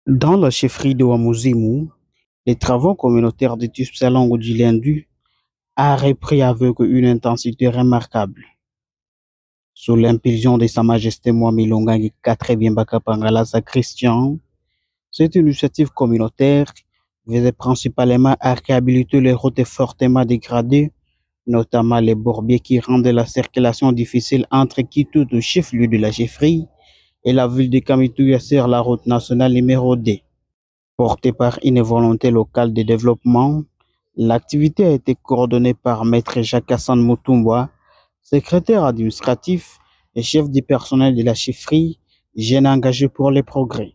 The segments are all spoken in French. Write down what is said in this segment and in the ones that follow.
Dans la chefferie de Wamuzimu, les travaux communautaires de Salongo du Lindu a repris avec une intensité remarquable. Sous l'impulsion de Sa Majesté Mwami Longangi Katré-Biembaka Pangala Christian, cette initiative communautaire visait principalement à réhabiliter les routes fortement dégradées, notamment les bourbiers qui rendent la circulation difficile entre Kitutu, chef-lieu de la chefferie, et la ville de Kamitouya sur la route nationale numéro 2. Portée par une volonté locale de développement, l'activité a été coordonnée par Maître Jacques Hassan Mutumba, secrétaire administratif et chef du personnel de la chefferie, jeune engagé pour les progrès.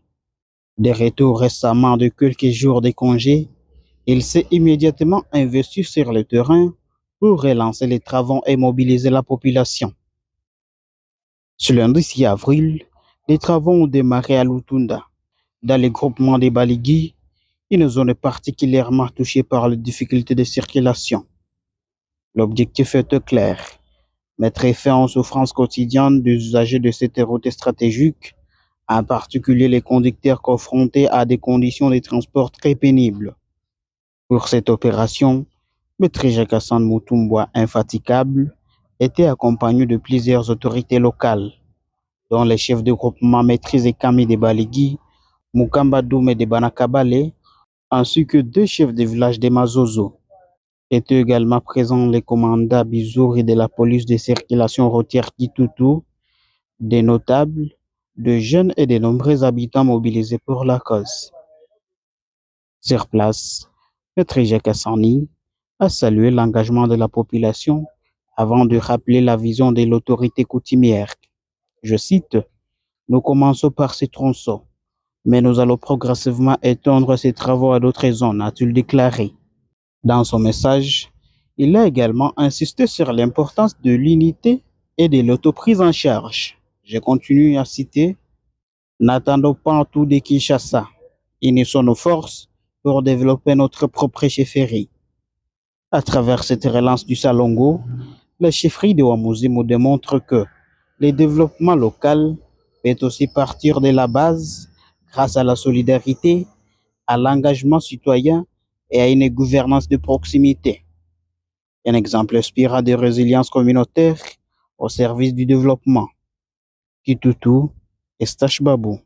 De retour récemment de quelques jours de congé, il s'est immédiatement investi sur le terrain pour relancer les travaux et mobiliser la population. Ce lundi 6 avril, les travaux ont démarré à Lutunda, dans le groupement des Baligui, une zone particulièrement touchée par les difficultés de circulation. L'objectif est clair, mettre fin aux souffrances quotidiennes des usagers de cette route stratégique, en particulier les conducteurs confrontés à des conditions de transport très pénibles. Pour cette opération, le Jacques Hassan Mutumba, infatigable, était accompagné de plusieurs autorités locales, dont les chefs de groupement Maîtrise et Kami de Baligui, Mukamba Doume de Banakabale, ainsi que deux chefs de village de Mazozo. Étaient également présents les commandants Bizouri de la police de circulation routière Kitutu, des notables, de jeunes et de nombreux habitants mobilisés pour la cause. Sur place, Maître Jacques Hassani a salué l'engagement de la population avant de rappeler la vision de l'autorité coutumière. Je cite, « Nous commençons par ces tronçons, mais nous allons progressivement étendre ces travaux à d'autres zones », a-t-il déclaré. Dans son message, il a également insisté sur l'importance de l'unité et de l'autoprise en charge. Je continue à citer, « N'attendons pas tout de Kinshasa. Unissons nos forces pour développer notre propre chefferie. » À travers cette relance du Salongo, la chefferie de Wamuzimu démontre que le développement local peut aussi partir de la base grâce à la solidarité, à l'engagement citoyen et à une gouvernance de proximité. Un exemple inspirant de résilience communautaire au service du développement. Kitutu, Estache Babou.